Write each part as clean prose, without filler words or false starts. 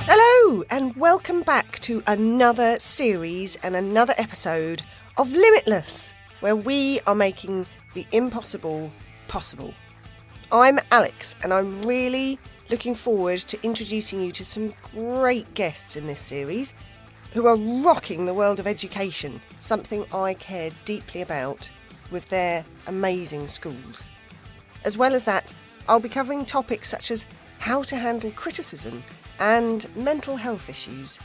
Hello and welcome back to another series and another episode of Limitless, where we are making the impossible possible. I'm Alex and I'm really looking forward to introducing you to some great guests in this series who are rocking the world of education, something I care deeply about, with their amazing schools. As well as that, I'll be covering topics such as how to handle criticism and mental health issues.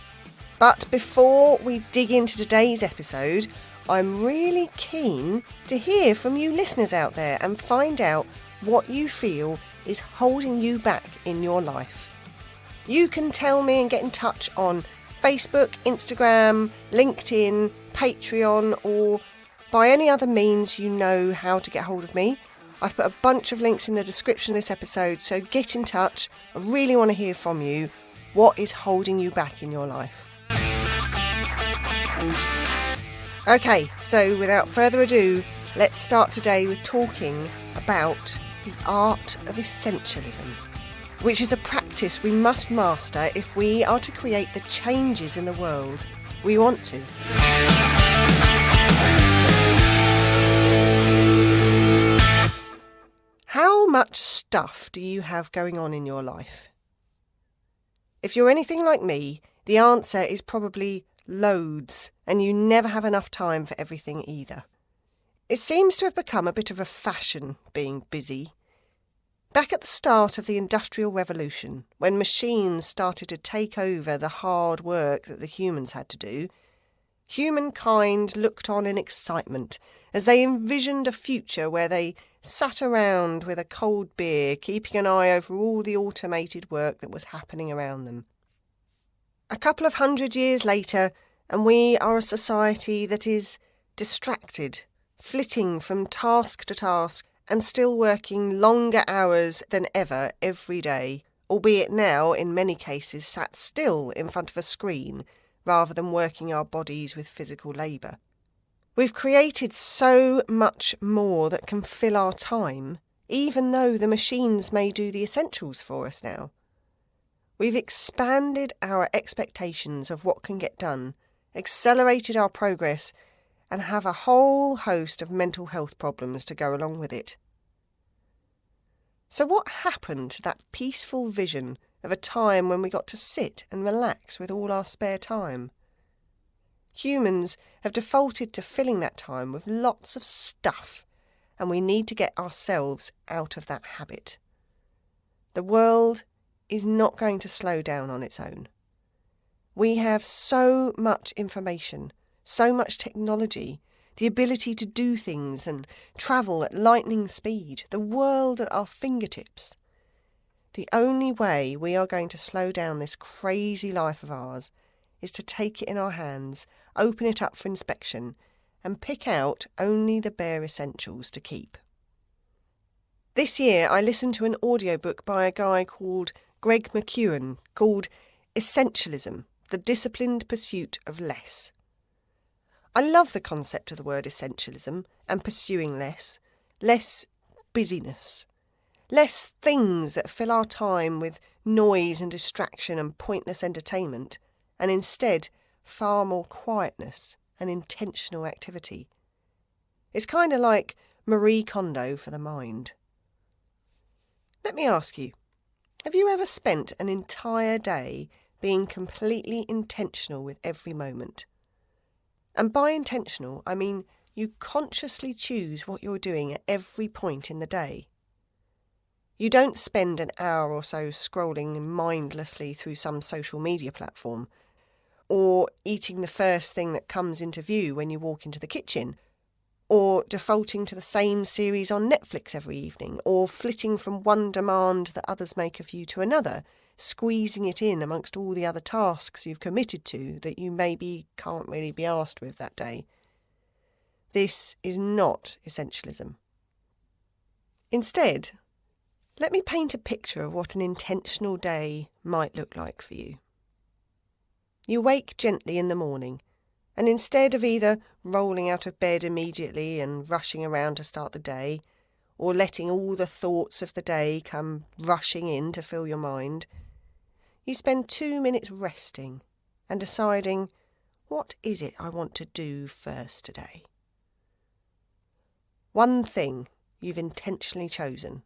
But before we dig into today's episode, I'm really keen to hear from you listeners out there and find out what you feel is holding you back in your life. You can tell me and get in touch on Facebook, Instagram, LinkedIn, Patreon, or by any other means you know how to get hold of me. I've put a bunch of links in the description of this episode, so get in touch. I really want to hear from you. What is holding you back in your life? Okay, so without further ado, let's start today with talking about the Art of Essentialism, which is a practice we must master if we are to create the changes in the world we want to. How much stuff do you have going on in your life? If you're anything like me, the answer is probably loads, and you never have enough time for everything either. It seems to have become a bit of a fashion, being busy. Back at the start of the Industrial Revolution, when machines started to take over the hard work that the humans had to do, humankind looked on in excitement as they envisioned a future where they sat around with a cold beer, keeping an eye over all the automated work that was happening around them. A couple of 100 years later, and we are a society that is distracted, flitting from task to task, and still working longer hours than ever every day, albeit now, in many cases, sat still in front of a screen rather than working our bodies with physical labour. We've created so much more that can fill our time, even though the machines may do the essentials for us now. We've expanded our expectations of what can get done, accelerated our progress, and have a whole host of mental health problems to go along with it. So what happened to that peaceful vision of a time when we got to sit and relax with all our spare time? Humans have defaulted to filling that time with lots of stuff, and we need to get ourselves out of that habit. The world is not going to slow down on its own. We have so much information, so much technology, the ability to do things and travel at lightning speed, the world at our fingertips. The only way we are going to slow down this crazy life of ours is to take it in our hands, open it up for inspection, and pick out only the bare essentials to keep. This year I listened to an audiobook by a guy called Greg McKeown called Essentialism, the Disciplined Pursuit of Less. I love the concept of the word essentialism and pursuing less busyness, less things that fill our time with noise and distraction and pointless entertainment, and instead far more quietness and intentional activity. It's kind of like Marie Kondo for the mind. Let me ask you, have you ever spent an entire day being completely intentional with every moment? And by intentional, I mean you consciously choose what you're doing at every point in the day. You don't spend an hour or so scrolling mindlessly through some social media platform, or eating the first thing that comes into view when you walk into the kitchen, or defaulting to the same series on Netflix every evening, or flitting from one demand that others make of you to another, squeezing it in amongst all the other tasks you've committed to that you maybe can't really be asked with that day. This is not essentialism. Instead, let me paint a picture of what an intentional day might look like for you. You wake gently in the morning, And instead of either rolling out of bed immediately and rushing around to start the day, or letting all the thoughts of the day come rushing in to fill your mind, you spend 2 minutes resting and deciding, what is it I want to do first today? One thing you've intentionally chosen.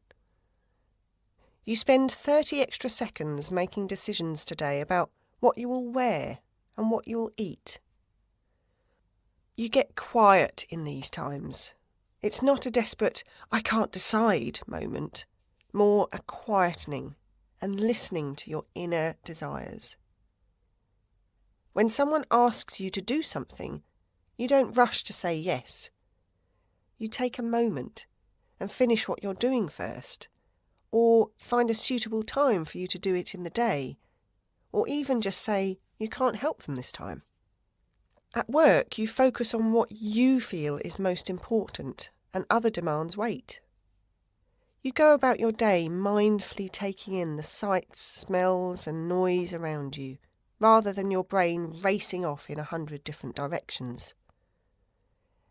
You spend 30 extra seconds making decisions today about what you will wear and what you will eat. You get quiet in these times. It's not a desperate, I can't decide moment, more a quietening and listening to your inner desires. When someone asks you to do something, you don't rush to say yes. You take a moment and finish what you're doing first, or find a suitable time for you to do it in the day, or even just say you can't help them this time. At work, you focus on what you feel is most important, and other demands wait. You go about your day mindfully taking in the sights, smells and noise around you, rather than your brain racing off in 100 different directions.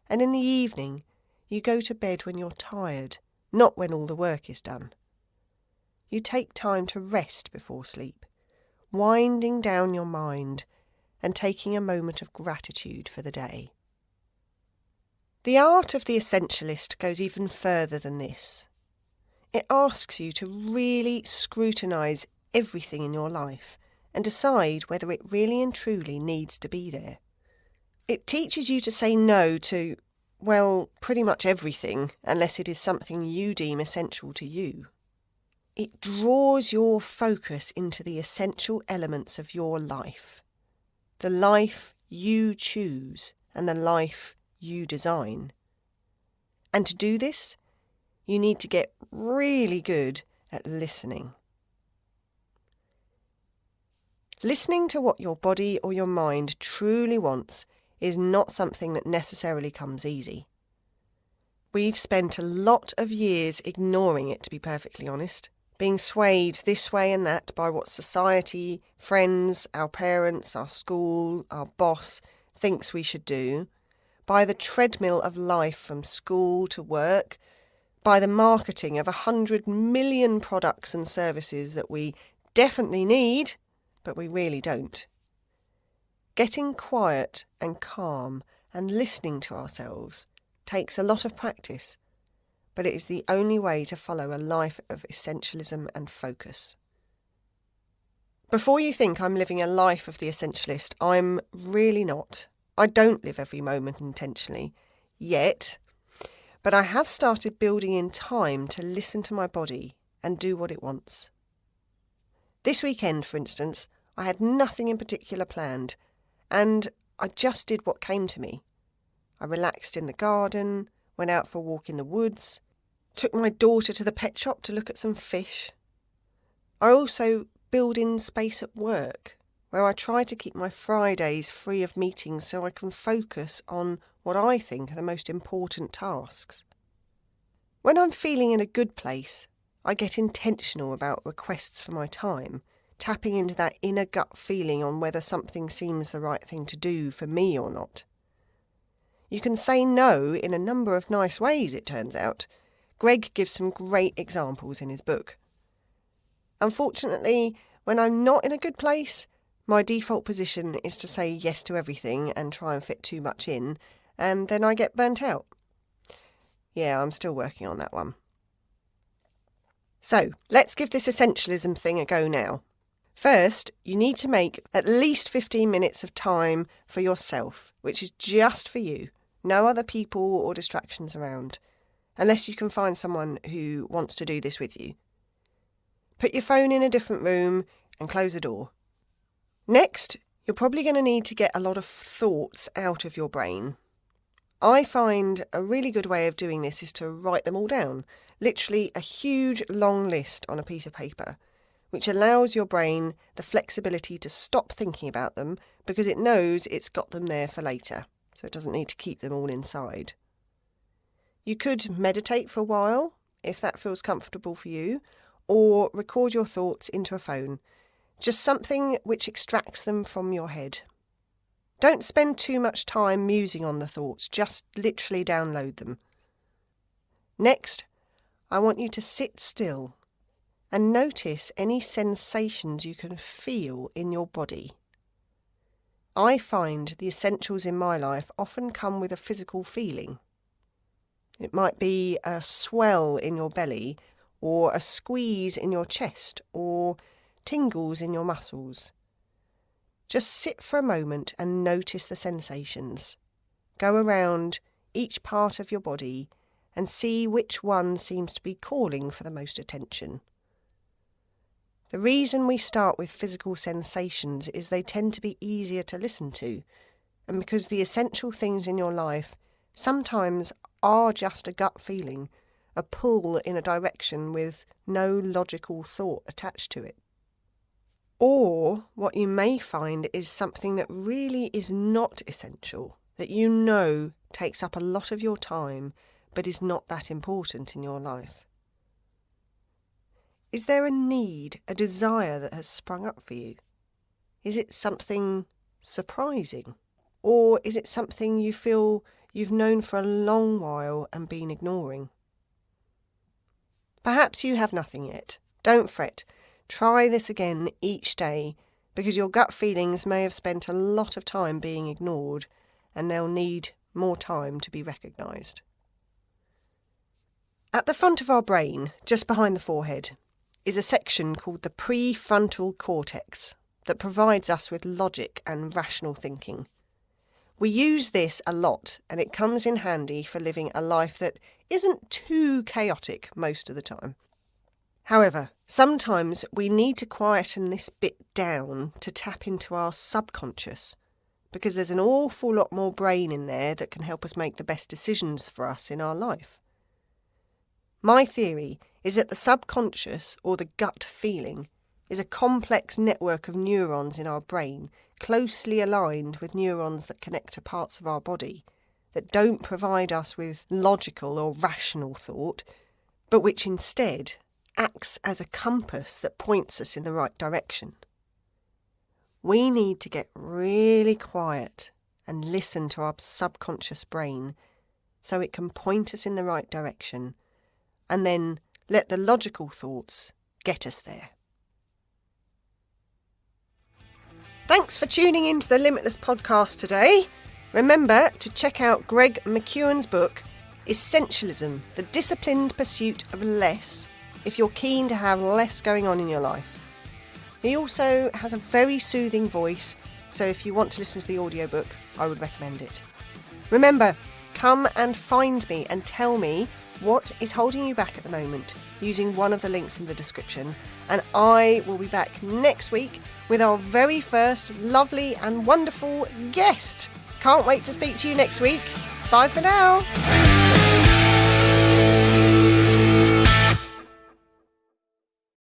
And in the evening, you go to bed when you're tired, not when all the work is done. You take time to rest before sleep, winding down your mind and taking a moment of gratitude for the day. The Art of the Essentialist goes even further than this. It asks you to really scrutinise everything in your life and decide whether it really and truly needs to be there. It teaches you to say no to, well, pretty much everything, unless it is something you deem essential to you. It draws your focus into the essential elements of your life. The life you choose and the life you design. And to do this, you need to get really good at listening. Listening to what your body or your mind truly wants is not something that necessarily comes easy. We've spent a lot of years ignoring it, to be perfectly honest, being swayed this way and that by what society, friends, our parents, our school, our boss thinks we should do, by the treadmill of life from school to work, by the marketing of 100 million products and services that we definitely need, but we really don't. Getting quiet and calm and listening to ourselves takes a lot of practice, but it is the only way to follow a life of essentialism and focus. Before you think I'm living a life of the essentialist, I'm really not. I don't live every moment intentionally, yet, but I have started building in time to listen to my body and do what it wants. This weekend, for instance, I had nothing in particular planned, and I just did what came to me. I relaxed in the garden, went out for a walk in the woods, took my daughter to the pet shop to look at some fish. I also build in space at work, where I try to keep my Fridays free of meetings so I can focus on what I think are the most important tasks. When I'm feeling in a good place, I get intentional about requests for my time, tapping into that inner gut feeling on whether something seems the right thing to do for me or not. You can say no in a number of nice ways, it turns out. Greg gives some great examples in his book. Unfortunately, when I'm not in a good place, my default position is to say yes to everything and try and fit too much in, and then I get burnt out. Yeah, I'm still working on that one. So, let's give this essentialism thing a go now. First, you need to make at least 15 minutes of time for yourself, which is just for you, no other people or distractions around, unless you can find someone who wants to do this with you. Put your phone in a different room and close the door. Next, you're probably going to need to get a lot of thoughts out of your brain. I find a really good way of doing this is to write them all down, literally a huge long list on a piece of paper, which allows your brain the flexibility to stop thinking about them because it knows it's got them there for later, so it doesn't need to keep them all inside. You could meditate for a while, if that feels comfortable for you, or record your thoughts into a phone, just something which extracts them from your head. Don't spend too much time musing on the thoughts, just literally download them. Next, I want you to sit still and notice any sensations you can feel in your body. I find the essentials in my life often come with a physical feeling. It might be a swell in your belly, or a squeeze in your chest, or tingles in your muscles. Just sit for a moment and notice the sensations. Go around each part of your body and see which one seems to be calling for the most attention. The reason we start with physical sensations is they tend to be easier to listen to, and because the essential things in your life sometimes are just a gut feeling, a pull in a direction with no logical thought attached to it. Or what you may find is something that really is not essential, that you know takes up a lot of your time but is not that important in your life. Is there a need, a desire that has sprung up for you? Is it something surprising? Or is it something you feel you've known for a long while and been ignoring? Perhaps you have nothing yet. Don't fret. Try this again each day, because your gut feelings may have spent a lot of time being ignored and they'll need more time to be recognised. At the front of our brain, just behind the forehead, is a section called the prefrontal cortex that provides us with logic and rational thinking. We use this a lot, and it comes in handy for living a life that isn't too chaotic most of the time. However, sometimes we need to quieten this bit down to tap into our subconscious, because there's an awful lot more brain in there that can help us make the best decisions for us in our life. My theory is that the subconscious, or the gut feeling, is a complex network of neurons in our brain, closely aligned with neurons that connect to parts of our body, that don't provide us with logical or rational thought, but which instead acts as a compass that points us in the right direction. We need to get really quiet and listen to our subconscious brain so it can point us in the right direction, and then let the logical thoughts get us there. Thanks for tuning into the Limitless podcast today. Remember to check out Greg McKeown's book, Essentialism, The Disciplined Pursuit of Less, if you're keen to have less going on in your life. He also has a very soothing voice, so if you want to listen to the audiobook, I would recommend it. Remember, come and find me and tell me what is holding you back at the moment using one of the links in the description, and I will be back next week with our very first lovely and wonderful guest. Can't wait to speak to you next week. Bye for now.